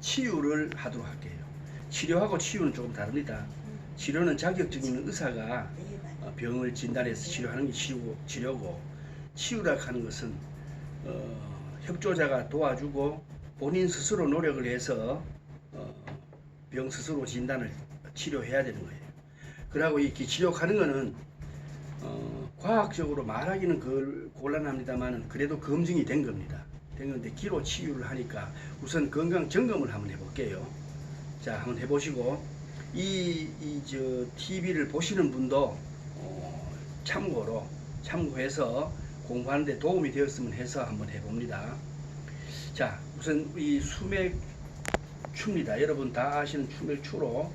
치유를 하도록 할게요. 치료하고 치유는 조금 다릅니다. 치료는 자격증 있는 의사가 병을 진단해서 치료하는 게 치료고, 치유라 하는 것은 협조자가 도와주고 본인 스스로 노력을 해서 병 스스로 진단을 치료해야 되는 거예요. 그리고 이 기치료하는 거는 과학적으로 말하기는 곤란합니다만 그래도 검증이 된 겁니다. 된 건데 기로 치유를 하니까 우선 건강 점검을 한번 해볼게요. 자, 한번 해보시고 저 TV를 보시는 분도 참고해서 공부하는데 도움이 되었으면 해서 한번 해봅니다. 자, 우선 이 수맥추입니다. 여러분 다 아시는 수맥추로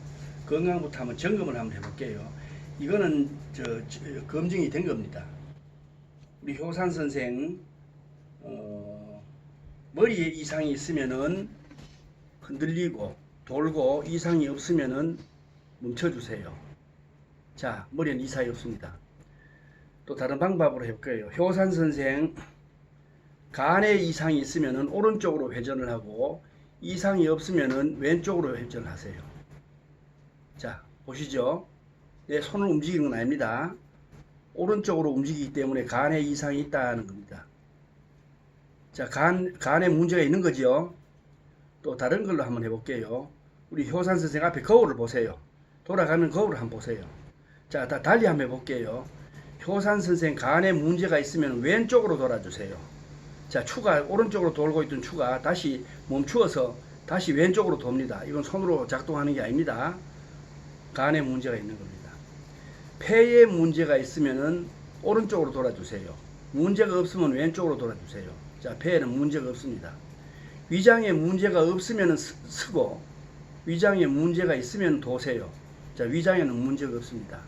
건강부터 한번 점검을 한번 해볼게요. 이거는 검증이 된 겁니다. 우리 효산 선생 머리에 이상이 있으면은 흔들리고 돌고, 이상이 없으면은 멈춰주세요. 자, 머리에는 이상이 없습니다. 또 다른 방법으로 해볼게요. 효산 선생 간에 이상이 있으면은 오른쪽으로 회전을 하고, 이상이 없으면은 왼쪽으로 회전하세요. 자, 보시죠. 내 손을 움직이는 건 아닙니다. 오른쪽으로 움직이기 때문에 간에 이상이 있다는 겁니다. 자, 간에 문제가 있는 거죠. 또 다른 걸로 한번 해볼게요. 우리 효산 선생 앞에 거울을 보세요. 돌아가는 거울을 한번 보세요. 자, 달리 한번 해볼게요. 효산 선생 간에 문제가 있으면 왼쪽으로 돌아주세요. 자, 추가 오른쪽으로 돌고 있던 추가 다시 멈추어서 다시 왼쪽으로 돕니다. 이건 손으로 작동하는 게 아닙니다. 간에 문제가 있는 겁니다. 폐에 문제가 있으면은 오른쪽으로 돌아주세요. 문제가 없으면 왼쪽으로 돌아주세요. 자, 폐에는 문제가 없습니다. 위장에 문제가 없으면 쓰고, 위장에 문제가 있으면 도세요. 자, 위장에는 문제가 없습니다.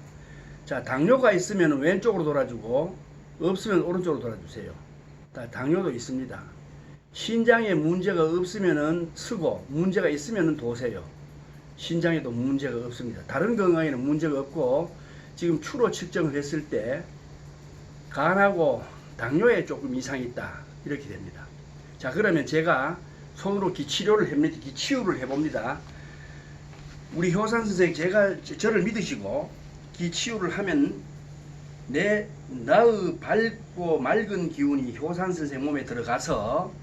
자, 당뇨가 있으면 왼쪽으로 돌아주고, 없으면 오른쪽으로 돌아주세요. 당뇨도 있습니다. 신장에 문제가 없으면 쓰고, 문제가 있으면 도세요. 신장에도 문제가 없습니다. 다른 건강에는 문제가 없고, 지금 추로 측정을 했을 때 간하고 당뇨에 조금 이상이 있다, 이렇게 됩니다. 자, 그러면 제가 손으로 기치유를 해봅니다. 우리 효산 선생, 저를 믿으시고 기치유를 하면 나의 밝고 맑은 기운이 효산 선생 몸에 들어가서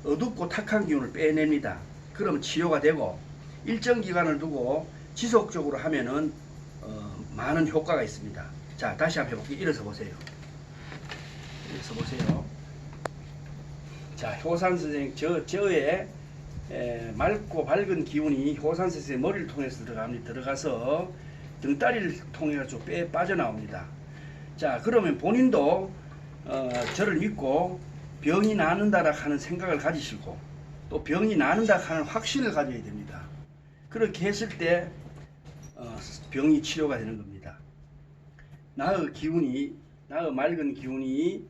어둡고 탁한 기운을 빼냅니다. 그럼 치료가 되고, 일정 기간을 두고 지속적으로 하면은 많은 효과가 있습니다. 자, 다시 한번 해볼게요. 일어서 보세요. 일어서 보세요. 자, 효산 선생, 저의 맑고 밝은 기운이 효산 선생의 머리를 통해서 들어가서 등다리를 통해서 빠져나옵니다. 자, 그러면 본인도 저를 믿고 병이 낫는다라 하는 생각을 가지시고, 또 병이 낫는다 하는 확신을 가져야 됩니다. 그렇게 했을 때 병이 치료가 되는 겁니다. 나의 맑은 기운이,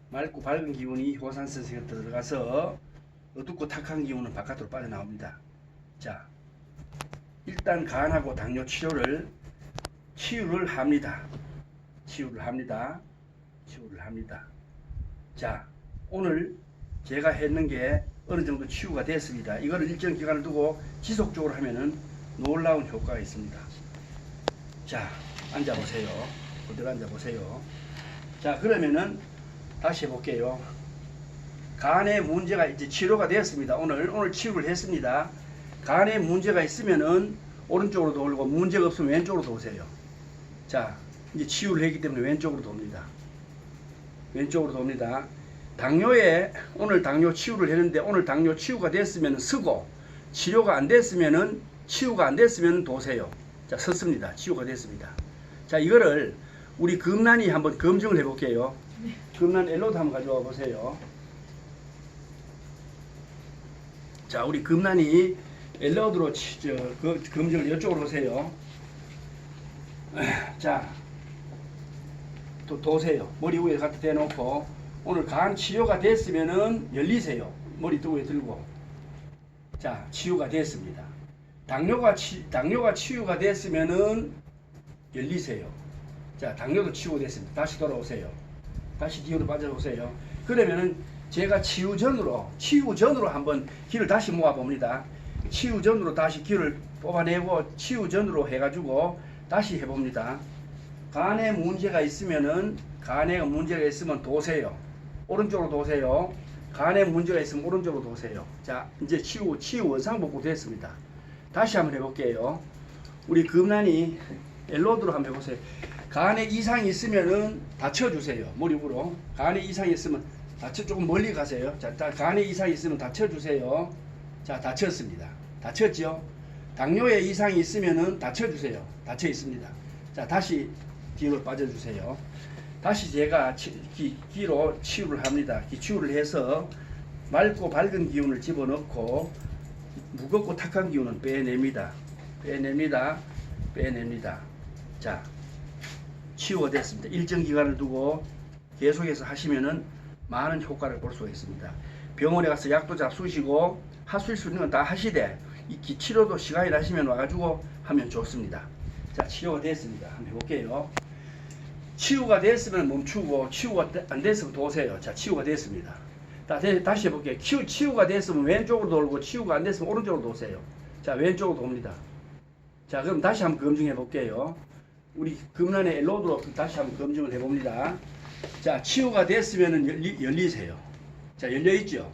맑고 밝은 기운이 효산 선생에 들어가서 어둡고 탁한 기운은 바깥으로 빠져나옵니다. 자, 일단 간하고 당뇨 치유를 합니다. 자, 오늘 제가 했는 게 어느 정도 치유가 됐습니다. 이거를 일정 기간을 두고 지속적으로 하면은 놀라운 효과가 있습니다. 자, 앉아보세요. 그대로 앉아보세요. 자, 그러면은 다시 해볼게요. 간에 문제가 이제 치료가 되었습니다. 오늘 치유를 했습니다. 간에 문제가 있으면은 오른쪽으로 돌고, 문제가 없으면 왼쪽으로 도세요. 자, 이제 치유를 했기 때문에 왼쪽으로 돕니다. 오늘 당뇨 치유를 했는데, 오늘 당뇨 치유가 됐으면 쓰고, 치료가 안 됐으면은, 치유가 안 됐으면 도세요. 자, 섰습니다. 치유가 됐습니다. 자, 이거를 우리 금란이 한번 검증을 해볼게요. 금란 엘로드 한번 가져와 보세요. 자, 우리 금란이 엘로드로 검증을 이쪽으로 오세요. 자, 또 도세요. 머리 위에 갖다 대놓고, 오늘 간 치료가 됐으면은 열리세요. 머리 위에 들고. 자, 치유가 됐습니다. 당뇨가 치유가 됐으면은 열리세요. 자, 당뇨도 치유가 됐습니다. 다시 돌아오세요. 다시 뒤로 빠져오세요. 그러면은 제가 치유 전으로 한번 기를 다시 모아 봅니다. 치유 전으로 다시 기를 뽑아내고 치유 전으로 해가지고 다시 해봅니다. 간에 문제가 있으면 도세요. 오른쪽으로 도세요. 간에 문제가 있으면 오른쪽으로 도세요. 자, 이제 치유 원상복구 됐습니다. 다시 한번 해볼게요. 우리 금난이 엘로드로 한번 해보세요. 간에 이상이 있으면은 다쳐주세요. 무릎으로. 간에 이상이 있으면 조금 멀리 가세요. 자, 간에 이상이 있으면 다쳐주세요. 자, 다쳤습니다. 다쳤죠? 당뇨에 이상이 있으면은 다쳐주세요. 다쳐 있습니다. 자, 다시 뒤로 빠져주세요. 다시 제가 기로 치유를 합니다. 치유를 해서 맑고 밝은 기운을 집어넣고 무겁고 탁한 기운은 빼냅니다. 빼냅니다. 자, 치유가 됐습니다. 일정 기간을 두고 계속해서 하시면은 많은 효과를 볼 수가 있습니다. 병원에 가서 약도 잡수시고 하실 수 있는 건 다 하시되 이 치료도 시간이 나시면 와가지고 하면 좋습니다. 자, 치유가 됐습니다. 한번 해볼게요. 치유가 됐으면 멈추고 치유가 안 됐으면 도세요. 자, 치유가 됐습니다. 다시 해볼게요. 치유가 됐으면 왼쪽으로 돌고 치유가 안 됐으면 오른쪽으로 도세요. 자, 왼쪽으로 돕니다. 자, 그럼 다시 한번 검증해 볼게요. 우리 금란의 엘로드로 다시 한번 검증을 해봅니다. 자, 치유가 됐으면 열리세요. 자, 열려있죠.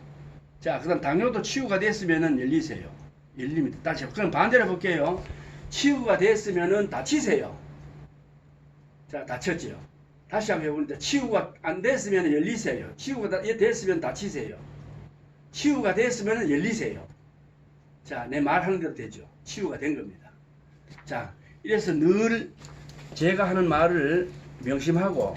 자, 그 다음 당뇨도 치유가 됐으면 열리세요. 열립니다. 다시 그럼 반대로 해볼게요. 치유가 됐으면 다치세요. 자, 다쳤죠. 다시 한번 해봅니다. 치유가 안 됐으면 열리세요. 치유가 됐으면 다치세요. 치유가 됐으면 열리세요. 자, 내 말하는 대로 되죠. 치유가 된 겁니다. 자, 이래서 늘 제가 하는 말을 명심하고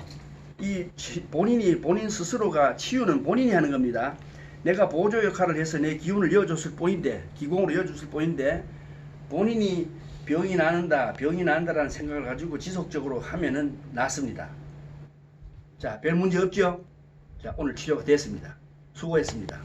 본인 스스로가 치유는 본인이 하는 겁니다. 내가 보조 역할을 해서 내 기운을 이어줬을 뿐인데, 기공으로 이어줬을 뿐인데, 본인이 병이 난다라는 생각을 가지고 지속적으로 하면은 낫습니다. 자, 별 문제 없죠? 자, 오늘 치료가 됐습니다. 수고했습니다.